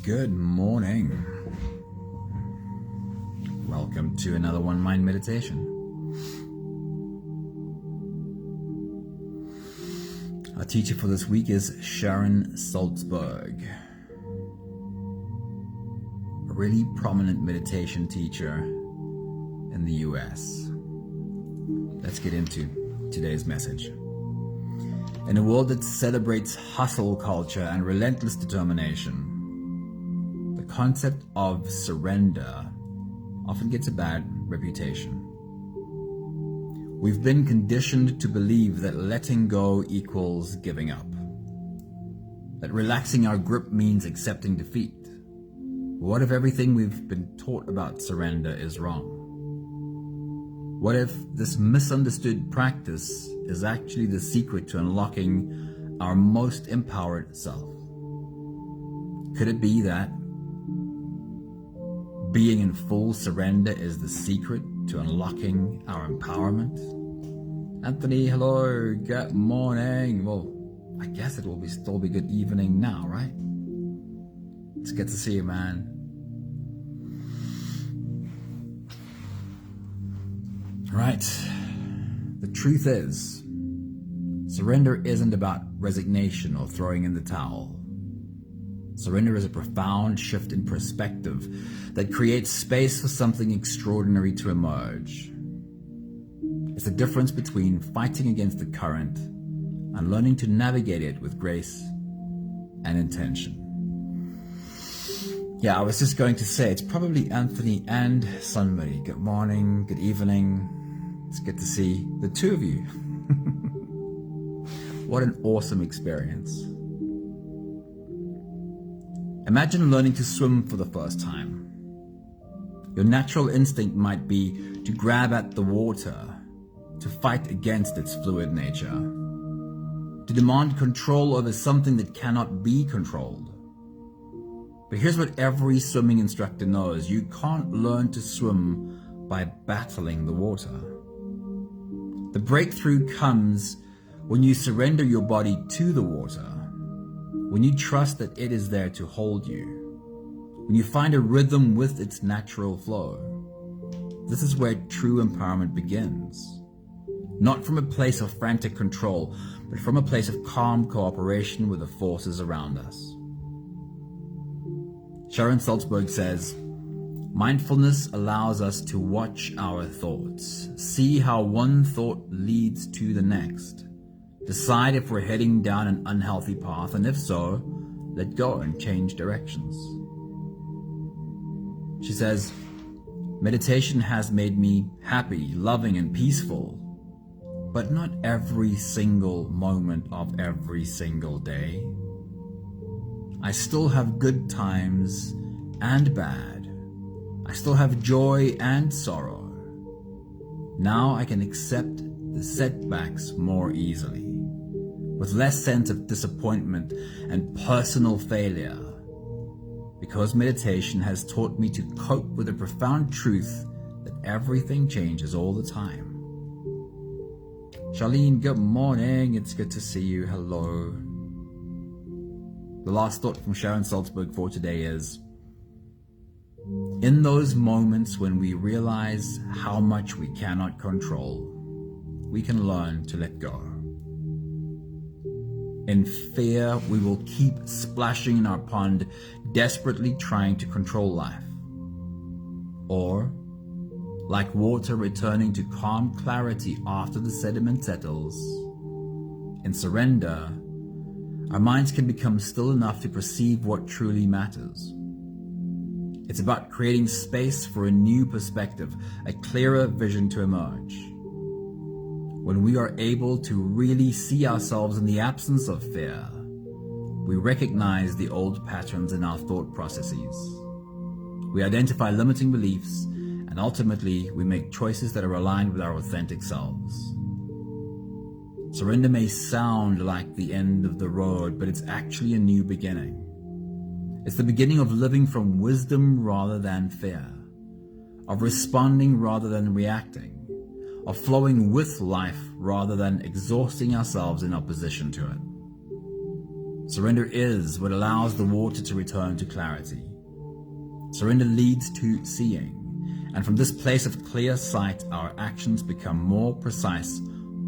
Good morning. Welcome to another One Mind meditation. Our teacher for this week is Sharon Salzberg, a really prominent meditation teacher in the US. Let's get into today's message. In a world that celebrates hustle culture and relentless determination, the concept of surrender often gets a bad reputation. We've been conditioned to believe that letting go equals giving up, that relaxing our grip means accepting defeat. What if everything we've been taught about surrender is wrong? What if this misunderstood practice is actually the secret to unlocking our most empowered self? Could it be that being in full surrender is the secret to unlocking our empowerment? Anthony, hello, good morning. Well, I guess it will still be good evening now, right? It's good to see you, man. Right. The truth is, surrender isn't about resignation or throwing in the towel. Surrender is a profound shift in perspective that creates space for something extraordinary to emerge. It's the difference between fighting against the current and learning to navigate it with grace and intention. Yeah, I was just going to say, it's probably Anthony and Sunmary. Good morning, good evening. It's good to see the two of you. What an awesome experience. Imagine learning to swim for the first time. Your natural instinct might be to grab at the water, to fight against its fluid nature, to demand control over something that cannot be controlled. But here's what every swimming instructor knows: you can't learn to swim by battling the water. The breakthrough comes when you surrender your body to the water, when you trust that it is there to hold you, when you find a rhythm with its natural flow. This is where true empowerment begins. Not from a place of frantic control, but from a place of calm cooperation with the forces around us. Sharon Salzberg says, mindfulness allows us to watch our thoughts, see how one thought leads to the next, decide if we're heading down an unhealthy path, and if so, let go and change directions. She says, meditation has made me happy, loving, and peaceful, but not every single moment of every single day. I still have good times and bad. I still have joy and sorrow. Now I can accept the setbacks more easily, with less sense of disappointment and personal failure, because meditation has taught me to cope with the profound truth that everything changes all the time. Charlene, good morning. It's good to see you. Hello. The last thought from Sharon Salzberg for today is, in those moments when we realize how much we cannot control, we can learn to let go. In fear, we will keep splashing in our pond, desperately trying to control life. Or, like water returning to calm clarity after the sediment settles, in surrender, our minds can become still enough to perceive what truly matters. It's about creating space for a new perspective, a clearer vision to emerge. When we are able to really see ourselves in the absence of fear, we recognize the old patterns in our thought processes. We identify limiting beliefs, and ultimately we make choices that are aligned with our authentic selves. Surrender may sound like the end of the road, but it's actually a new beginning. It's the beginning of living from wisdom rather than fear, of responding rather than reacting, of flowing with life rather than exhausting ourselves in opposition to it. Surrender is what allows the water to return to clarity. Surrender leads to seeing, and from this place of clear sight, our actions become more precise,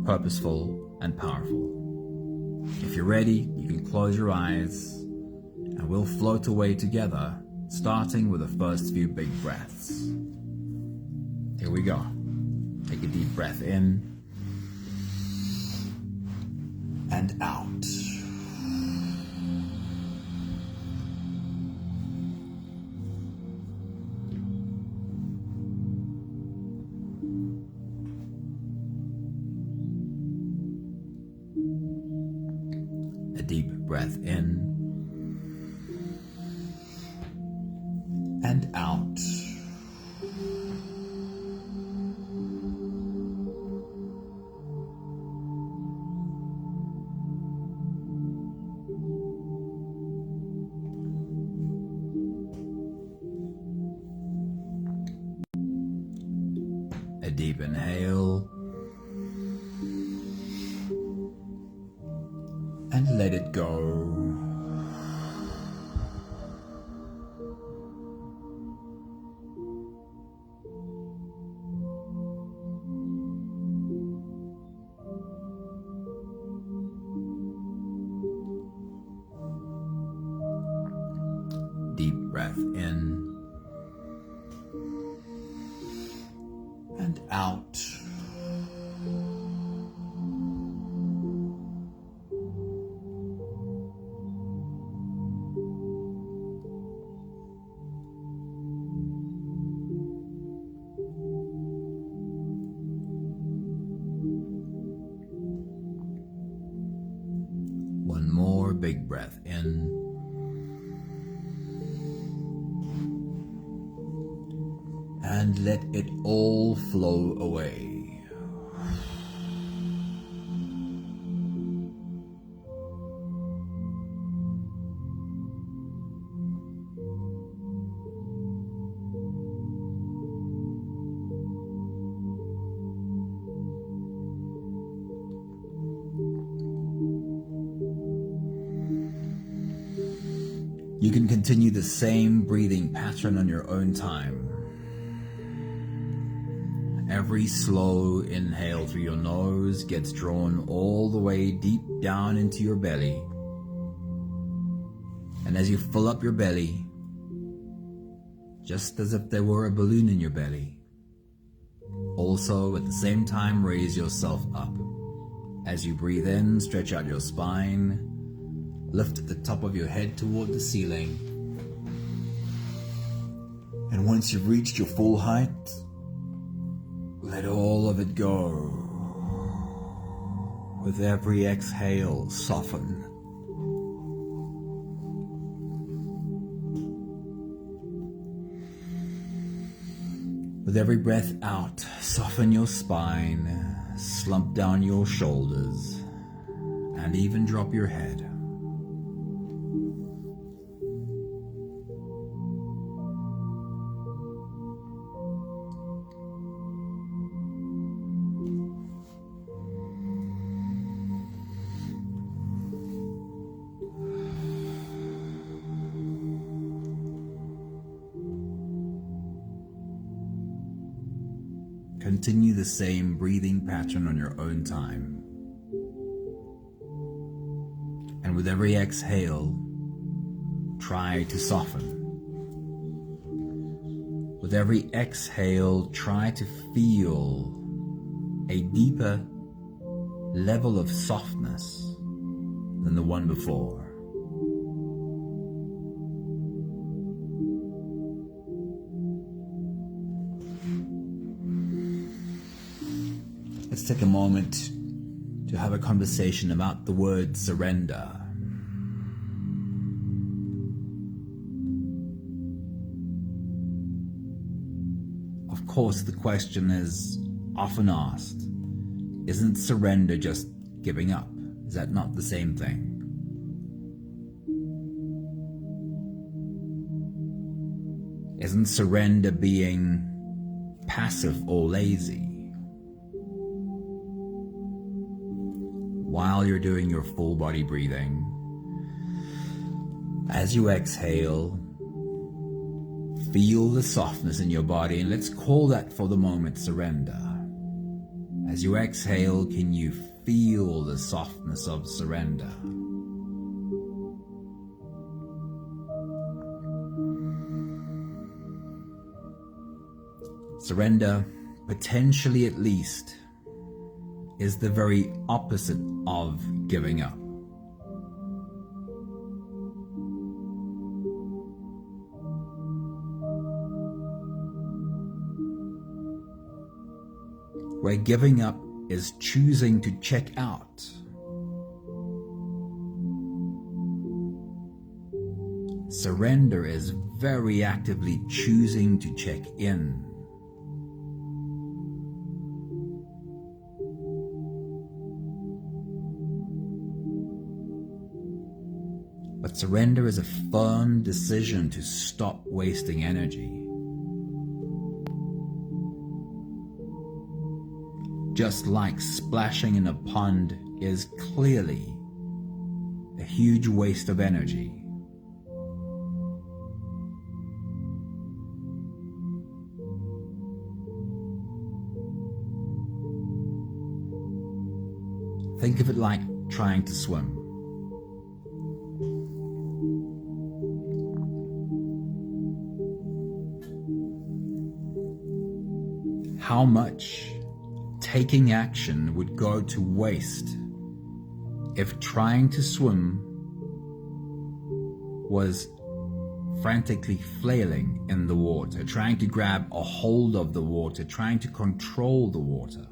purposeful, and powerful. If you're ready, you can close your eyes, and we'll float away together, starting with the first few big breaths. Here we go. Take a deep breath in and out. A deep breath in and out. A deep inhale and let it go. Deep breath in and out. One more big breath in and let it all flow away. You can continue the same breathing pattern on your own time. Every slow inhale through your nose gets drawn all the way deep down into your belly. And as you fill up your belly, just as if there were a balloon in your belly, also at the same time raise yourself up. As you breathe in, stretch out your spine, lift the top of your head toward the ceiling. And once you've reached your full height, let all of it go. With every exhale, soften. With every breath out, soften your spine, slump down your shoulders, and even drop your head. Continue the same breathing pattern on your own time. And with every exhale, try to soften. With every exhale, try to feel a deeper level of softness than the one before. Let's take a moment to have a conversation about the word surrender. Of course, the question is often asked, isn't surrender just giving up? Is that not the same thing? Isn't surrender being passive or lazy? While you're doing your full body breathing, As you exhale, feel the softness in your body, and let's call that for the moment surrender. As you exhale, can you feel the softness of surrender? Surrender, potentially at least, is the very opposite of giving up. Where giving up is choosing to check out, surrender is very actively choosing to check in. But surrender is a firm decision to stop wasting energy. Just like splashing in a pond is clearly a huge waste of energy. Think of it like trying to swim. How much taking action would go to waste if trying to swim was frantically flailing in the water, trying to grab a hold of the water, trying to control the water.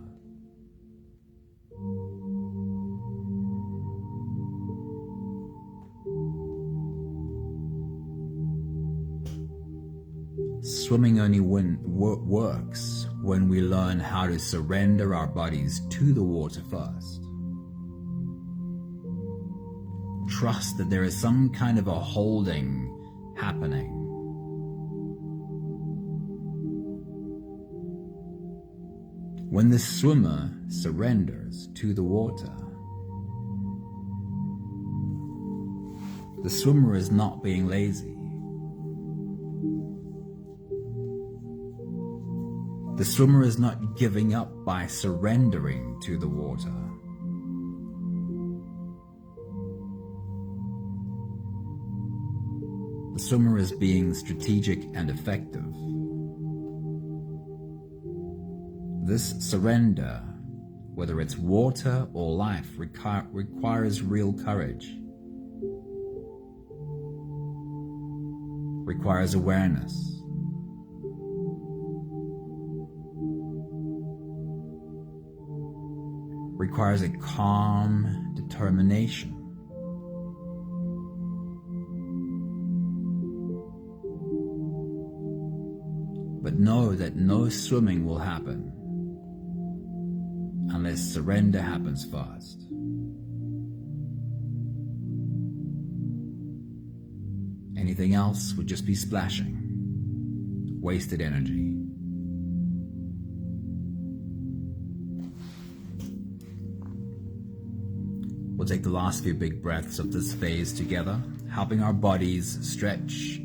Swimming only works when we learn how to surrender our bodies to the water first. Trust that there is some kind of a holding happening. When the swimmer surrenders to the water, the swimmer is not being lazy. The swimmer is not giving up by surrendering to the water. The swimmer is being strategic and effective. This surrender, whether it's water or life, requires real courage, requires awareness. Requires a calm determination. But know that no swimming will happen unless surrender happens first. Anything else would just be splashing, wasted energy. We'll take the last few big breaths of this phase together, helping our bodies stretch,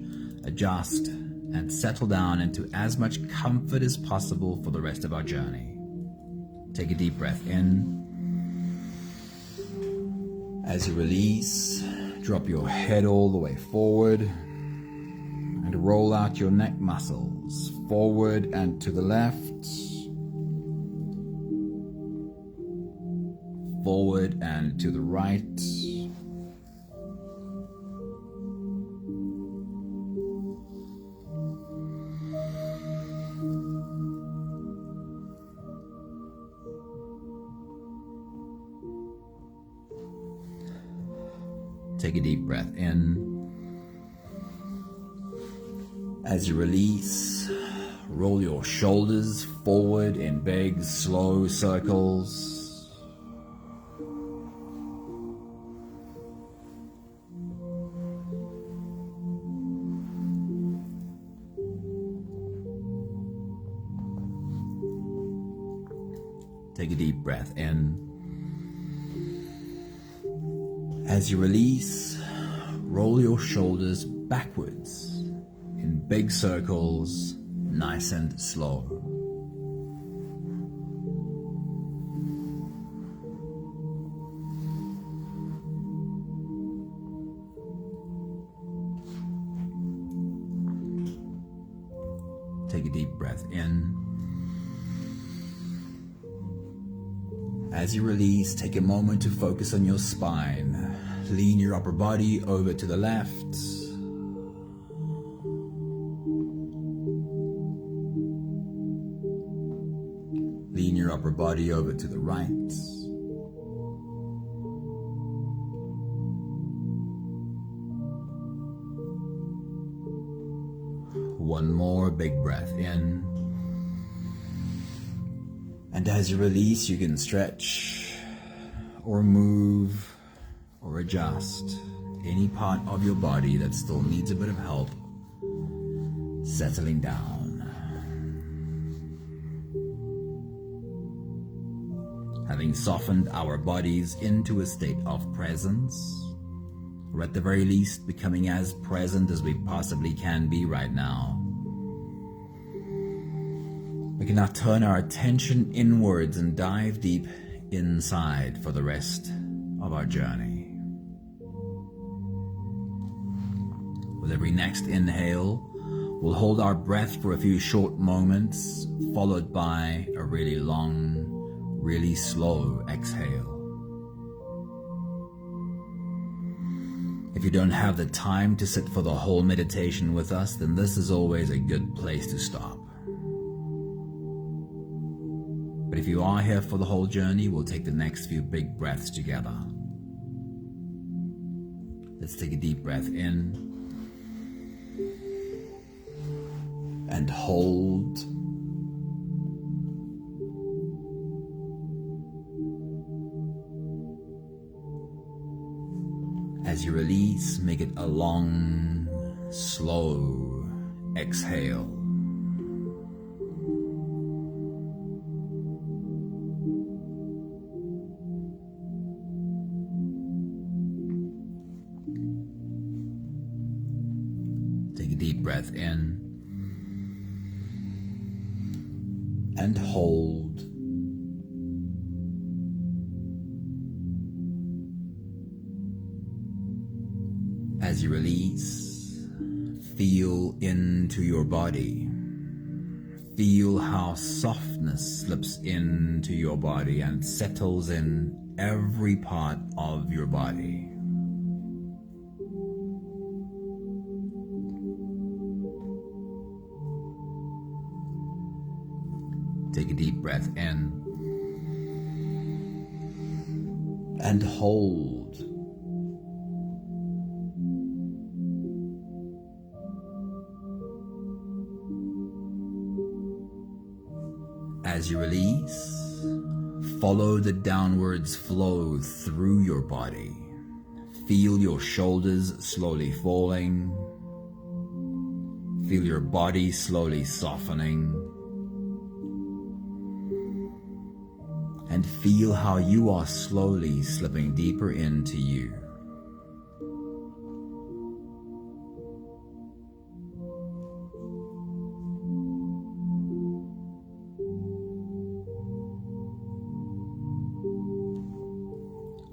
adjust, and settle down into as much comfort as possible for the rest of our journey. Take a deep breath in. As you release, drop your head all the way forward and roll out your neck muscles forward and to the left. Forward and to the right. Take a deep breath in. As you release, roll your shoulders forward in big, slow circles. Take a deep breath in. As you release, roll your shoulders backwards in big circles, nice and slow. Take a deep breath in. As you release, take a moment to focus on your spine. Lean your upper body over to the left. Lean your upper body over to the right. One more big breath in. And as you release, you can stretch or move or adjust any part of your body that still needs a bit of help settling down. Having softened our bodies into a state of presence, or at the very least becoming as present as we possibly can be right now, we can now turn our attention inwards and dive deep inside for the rest of our journey. With every next inhale, we'll hold our breath for a few short moments, followed by a really long, really slow exhale. If you don't have the time to sit for the whole meditation with us, then this is always a good place to stop. But if you are here for the whole journey, we'll take the next few big breaths together. Let's take a deep breath in and hold. As you release, make it a long, slow exhale. Take a deep breath in and hold. As you release, feel into your body. Feel how softness slips into your body and settles in every part of your body. Take a deep breath in and hold. As you release, follow the downwards flow through your body. Feel your shoulders slowly falling. Feel your body slowly softening. And feel how you are slowly slipping deeper into you.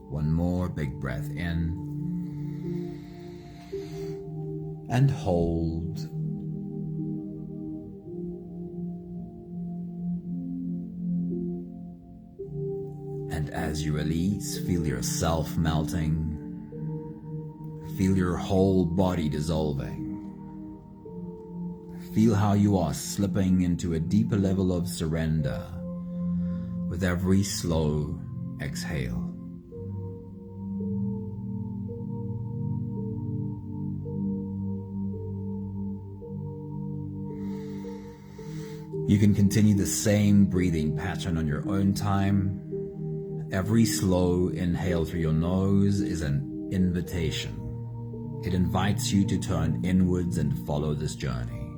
One more big breath in and hold. And as you release, feel yourself melting. Feel your whole body dissolving. Feel how you are slipping into a deeper level of surrender with every slow exhale. You can continue the same breathing pattern on your own time. Every slow inhale through your nose is an invitation. It invites you to turn inwards and follow this journey.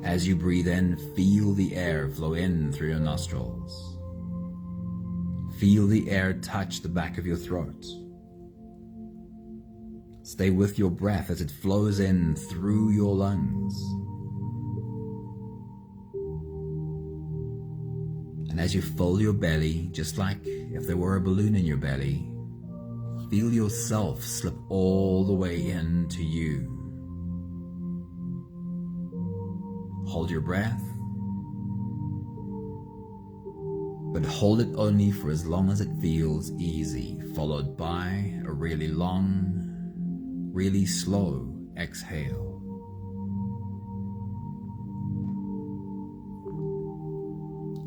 As you breathe in, feel the air flow in through your nostrils. Feel the air touch the back of your throat. Stay with your breath as it flows in through your lungs. And as you fill your belly, just like if there were a balloon in your belly, feel yourself slip all the way into you. Hold your breath, but hold it only for as long as it feels easy, followed by a really long, really slow exhale.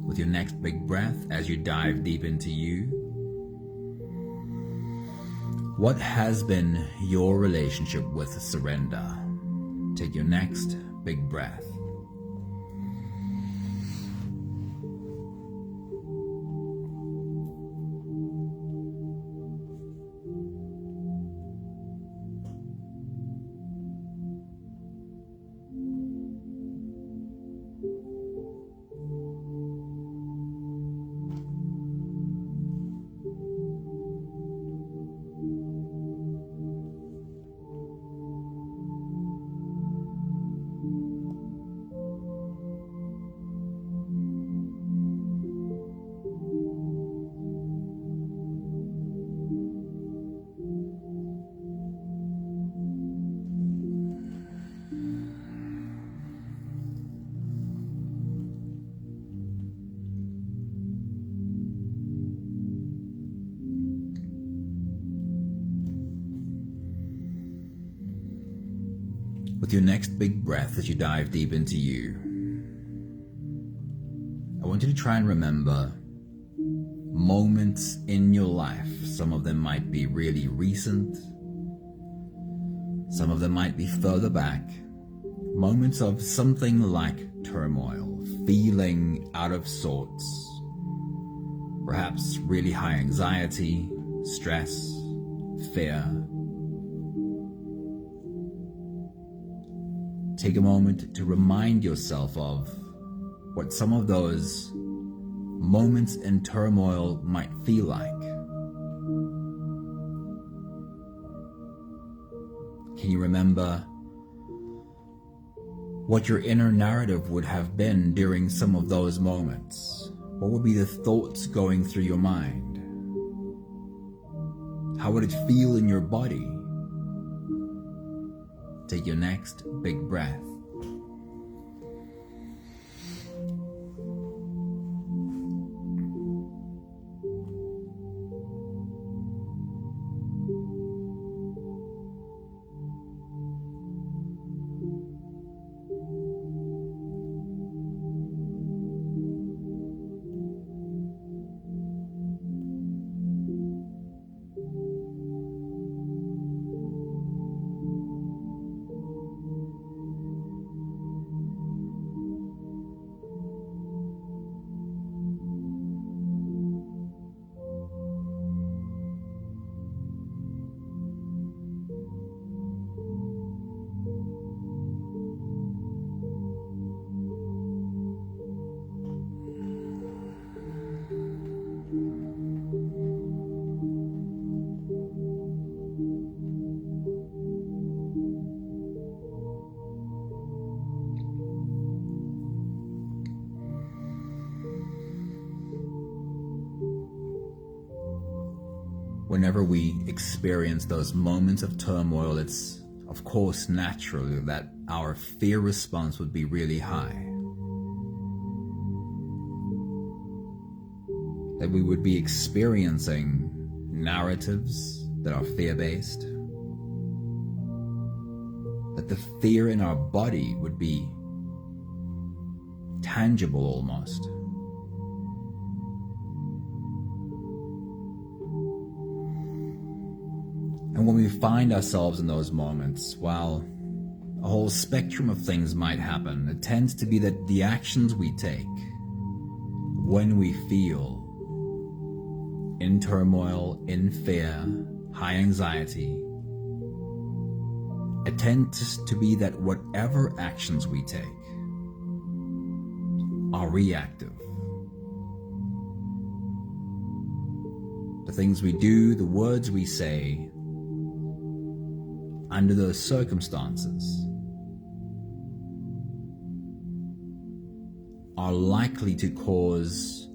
With your next big breath, as you dive deep into you, what has been your relationship with surrender? Take your next big breath. With your next big breath as you dive deep into you, I want you to try and remember moments in your life. Some of them might be really recent. Some of them might be further back. Moments of something like turmoil, feeling out of sorts. Perhaps really high anxiety, stress, fear. Take a moment to remind yourself of what some of those moments in turmoil might feel like. Can you remember what your inner narrative would have been during some of those moments? What would be the thoughts going through your mind? How would it feel in your body? Take your next big breath. Whenever we experience those moments of turmoil, it's of course natural that our fear response would be really high. That we would be experiencing narratives that are fear-based. That the fear in our body would be tangible almost. And when we find ourselves in those moments, while a whole spectrum of things might happen, it tends to be that the actions we take when we feel in turmoil, in fear, high anxiety, it tends to be that whatever actions we take are reactive. The things we do, the words we say, under those circumstances are likely to cause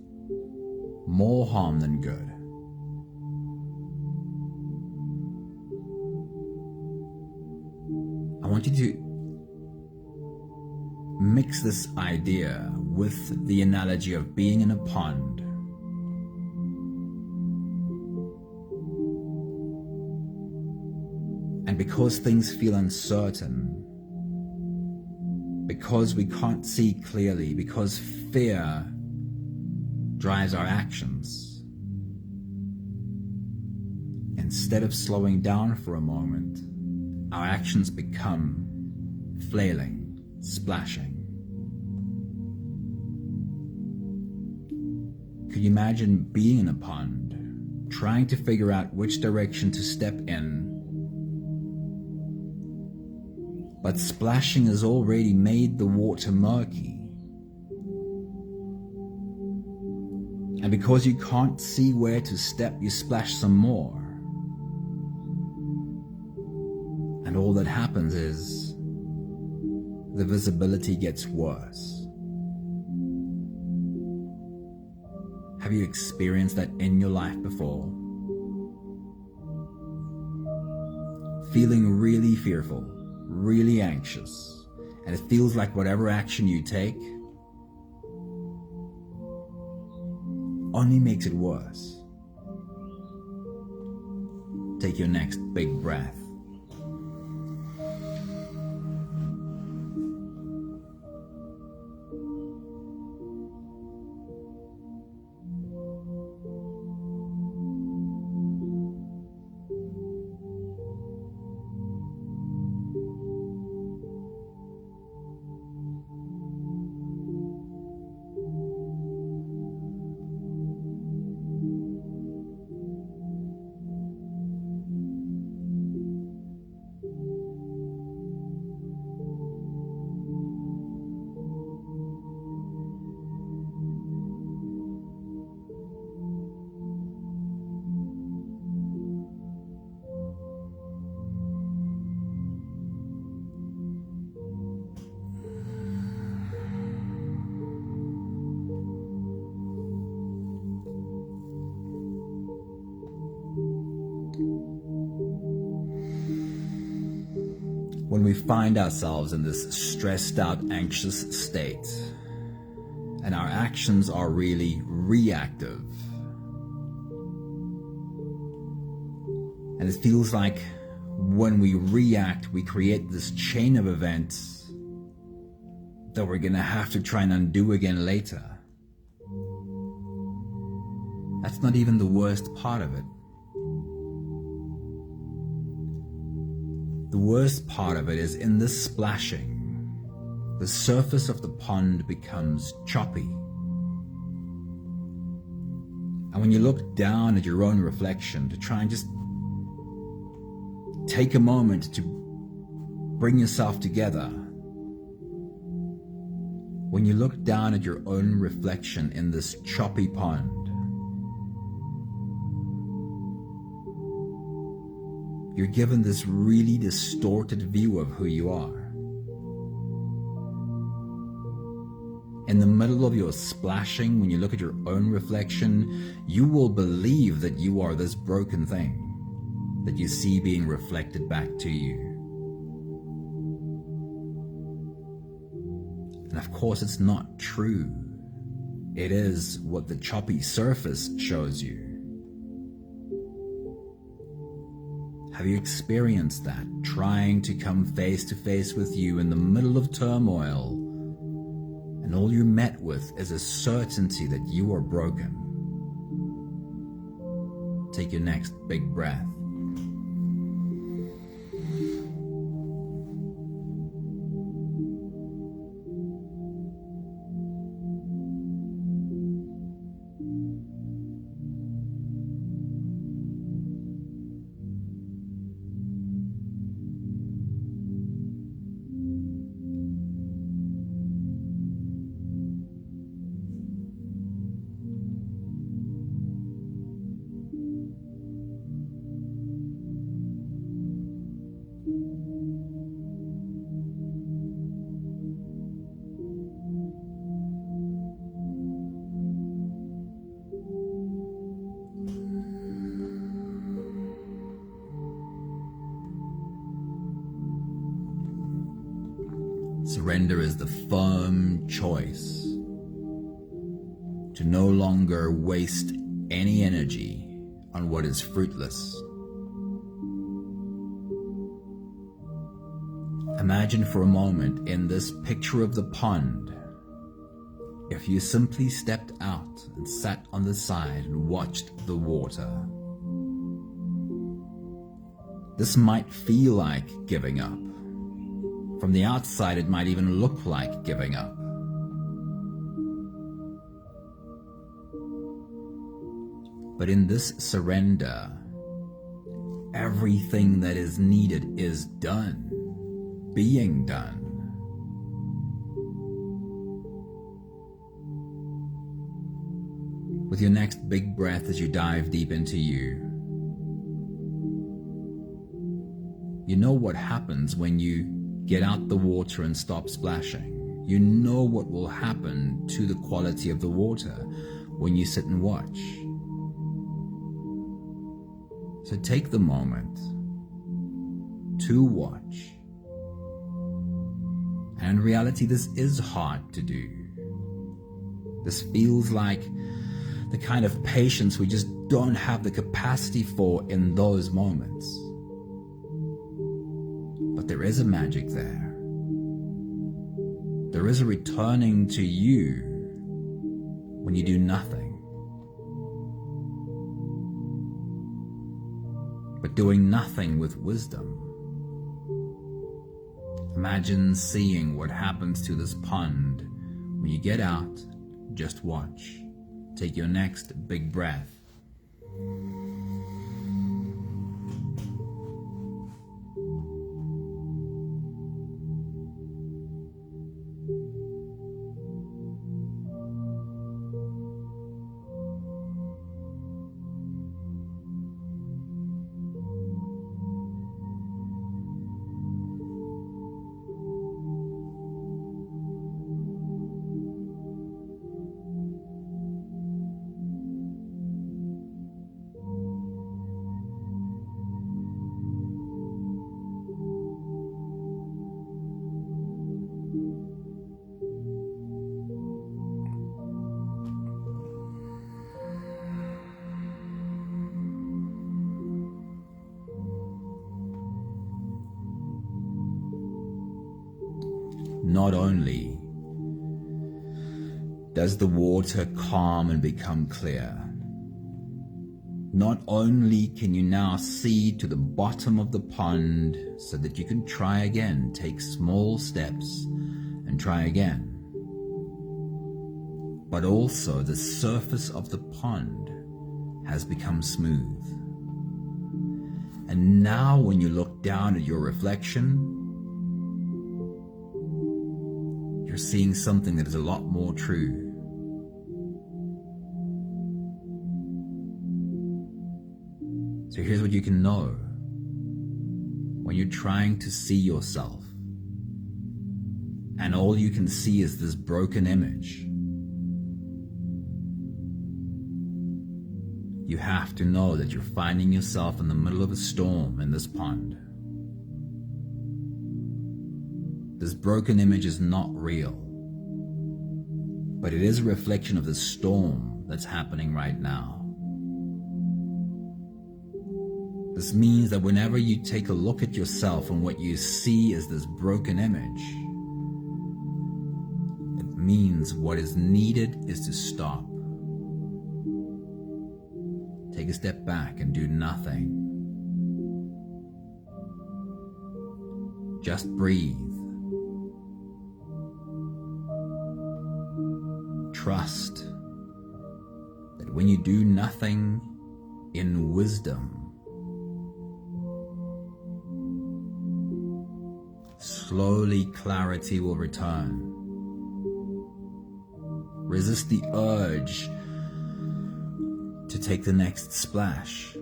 more harm than good. I want you to mix this idea with the analogy of being in a pond. And because things feel uncertain, because we can't see clearly, because fear drives our actions, instead of slowing down for a moment, our actions become flailing, splashing. Could you imagine being in a pond, trying to figure out which direction to step in, but splashing has already made the water murky? And because you can't see where to step, you splash some more. And all that happens is the visibility gets worse. Have you experienced that in your life before? Feeling really fearful, really anxious, and it feels like whatever action you take only makes it worse. Take your next big breath. When we find ourselves in this stressed out, anxious state, and our actions are really reactive, and it feels like when we react, we create this chain of events that we're gonna have to try and undo again later. That's not even the worst part of it. The worst part of it is in this splashing, the surface of the pond becomes choppy. And when you look down at your own reflection to try and just take a moment to bring yourself together, when you look down at your own reflection in this choppy pond, you're given this really distorted view of who you are. In the middle of your splashing, when you look at your own reflection, you will believe that you are this broken thing that you see being reflected back to you. And of course, it's not true. It is what the choppy surface shows you. Have you experienced that, trying to come face to face with you in the middle of turmoil, and all you're met with is a certainty that you are broken? Take your next big breath. Surrender is the firm choice to no longer waste any energy on what is fruitless. Imagine for a moment in this picture of the pond, if you simply stepped out and sat on the side and watched the water. This might feel like giving up. From the outside, it might even look like giving up. But in this surrender, everything that is needed is done, being done. With your next big breath as you dive deep into you, you know what happens when you get out the water and stop splashing. You know what will happen to the quality of the water when you sit and watch. So take the moment to watch. And in reality, this is hard to do. This feels like the kind of patience we just don't have the capacity for in those moments. But there is a magic there. There is a returning to you when you do nothing. But doing nothing with wisdom. Imagine seeing what happens to this pond when you get out, just watch. Take your next big breath. Not only does the water calm and become clear, not only can you now see to the bottom of the pond so that you can try again, take small steps and try again, but also the surface of the pond has become smooth. And now when you look down at your reflection, you're seeing something that is a lot more true. So here's what you can know. When you're trying to see yourself, and all you can see is this broken image, you have to know that you're finding yourself in the middle of a storm in this pond. This broken image is not real, but it is a reflection of the storm that's happening right now. This means that whenever you take a look at yourself and what you see is this broken image, it means what is needed is to stop. Take a step back and do nothing. Just breathe. Trust that when you do nothing in wisdom, slowly clarity will return. Resist the urge to take the next splash.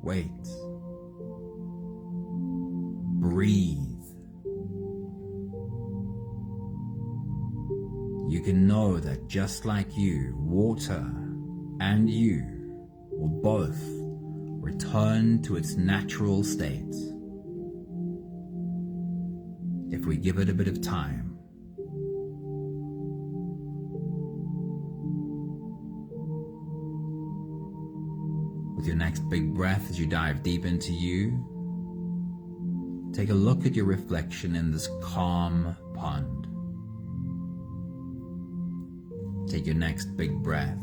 Wait. Breathe. You can know that just like you, water and you will both return to its natural state. if we give it a bit of time. With your next big breath, as you dive deep into you, take a look at your reflection in this calm pond. Take your next big breath.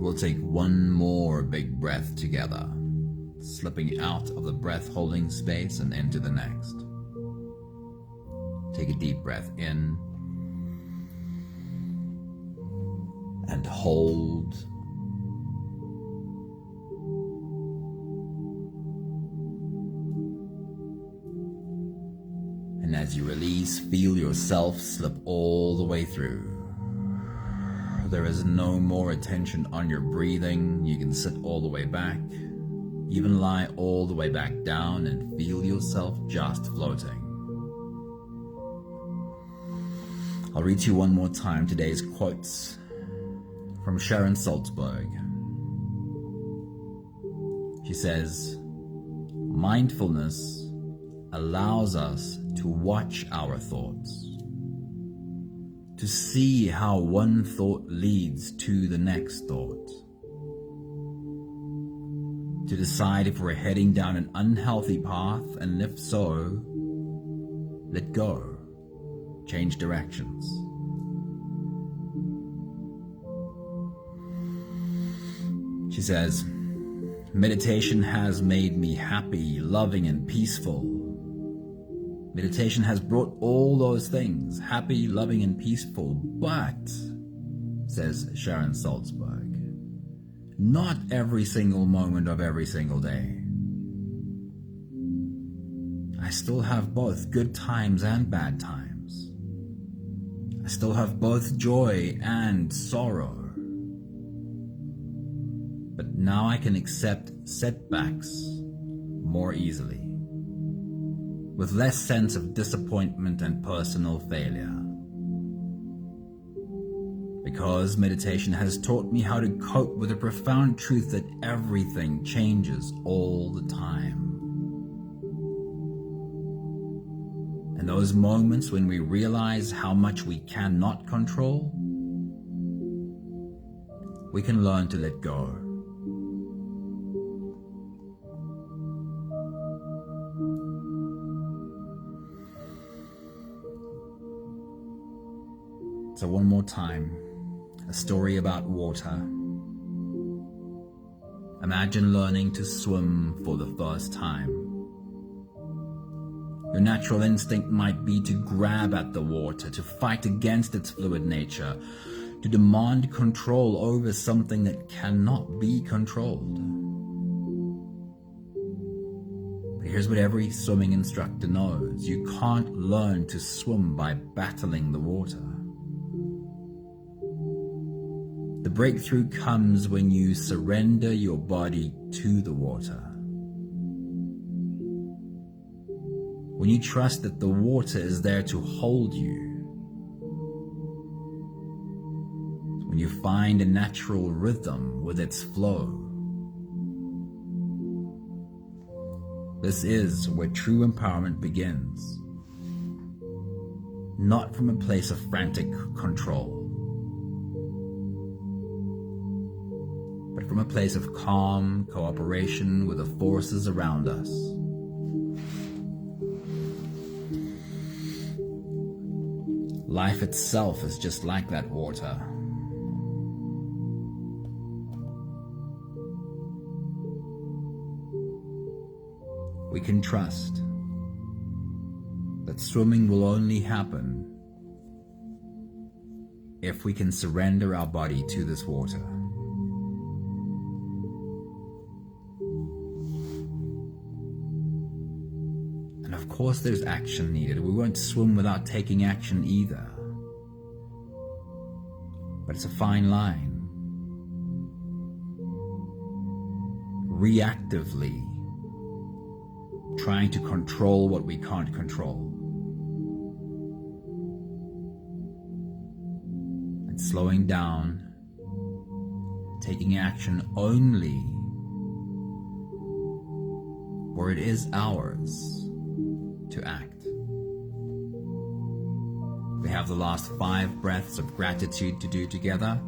We'll take one more big breath together, slipping out of the breath-holding space and into the next. Take a deep breath in and hold. And as you release, feel yourself slip all the way through. There is no more attention on your breathing. You can sit all the way back, even lie all the way back down and feel yourself just floating. I'll read you one more time today's quotes from Sharon Salzberg. She says, "Mindfulness allows us to watch our thoughts, to see how one thought leads to the next thought, to decide if we're heading down an unhealthy path, and if so, let go, change directions." She says, "Meditation has made me happy, loving, and peaceful. Meditation has brought all those things, happy, loving, and peaceful, but," says Sharon Salzberg, "not every single moment of every single day. I still have both good times and bad times. I still have both joy and sorrow. But now I can accept setbacks more easily, with less sense of disappointment and personal failure. Because meditation has taught me how to cope with the profound truth that everything changes all the time. And those moments when we realize how much we cannot control, we can learn to let go. So one more time, a story about water. Imagine learning to swim for the first time. Your natural instinct might be to grab at the water, to fight against its fluid nature, to demand control over something that cannot be controlled. But here's what every swimming instructor knows: you can't learn to swim by battling the water. The breakthrough comes when you surrender your body to the water. When you trust that the water is there to hold you. When you find a natural rhythm with its flow. This is where true empowerment begins. Not from a place of frantic control, but from a place of calm cooperation with the forces around us. Life itself is just like that water. We can trust that swimming will only happen if we can surrender our body to this water. course there's action needed. We won't swim without taking action either. But it's a fine line. Reactively trying to control what we can't control. And slowing down, taking action only where it is ours to act. We have the last 5 breaths of gratitude to do together.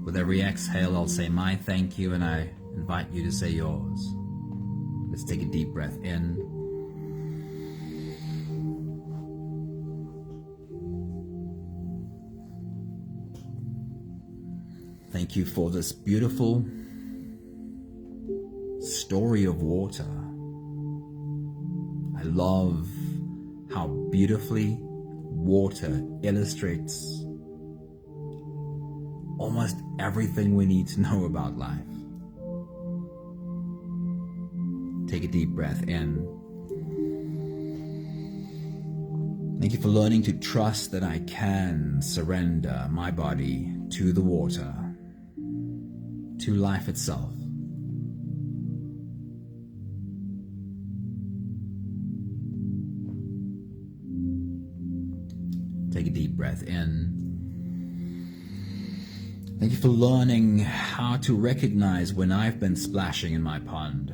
With every exhale, I'll say my thank you, and I invite you to say yours. Let's take a deep breath in. Thank you for this beautiful story of water. I love how beautifully water illustrates almost everything we need to know about life. Take a deep breath in. Thank you for learning to trust that I can surrender my body to the water, to life itself. Take a deep breath in. Thank you for learning how to recognize when I've been splashing in my pond.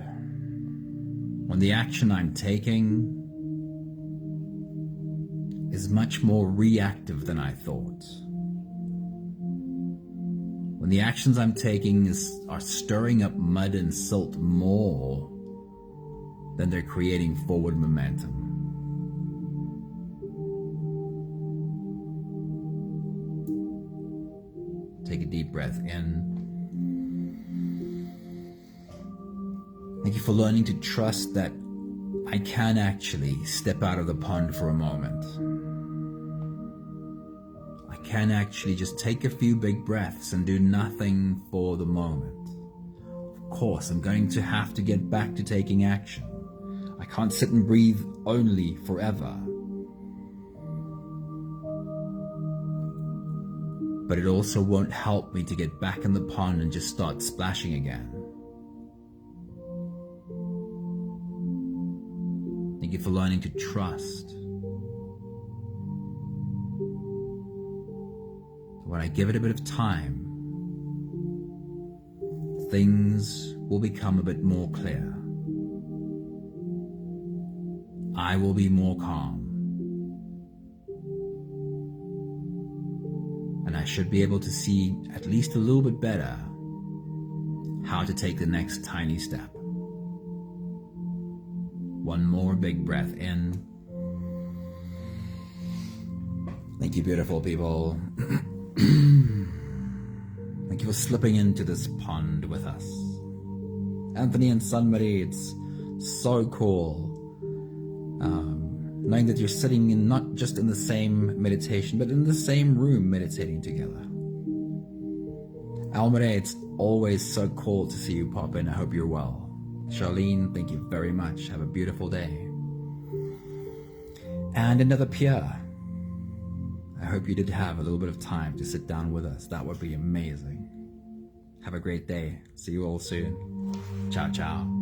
When the action I'm taking is much more reactive than I thought. When the actions I'm taking are stirring up mud and silt more than they're creating forward momentum. Take a deep breath in. Thank you for learning to trust that I can actually step out of the pond for a moment. I can actually just take a few big breaths and do nothing for the moment. Of course, I'm going to have to get back to taking action. I can't sit and breathe only forever. But it also won't help me to get back in the pond and just start splashing again. Thank you for learning to trust. When I give it a bit of time, things will become a bit more clear. I will be more calm. And I should be able to see at least a little bit better how to take the next tiny step. One more big breath in. Thank you, beautiful people. Thank you for slipping into this pond with us. Anthony and Sunmarie, it's so cool. Knowing that you're sitting in not just in the same meditation, but in the same room meditating together. Almere, it's always so cool to see you pop in. I hope you're well. Charlene, thank you very much. Have a beautiful day. And another Pierre. I hope you did have a little bit of time to sit down with us. That would be amazing. Have a great day. See you all soon. Ciao, ciao.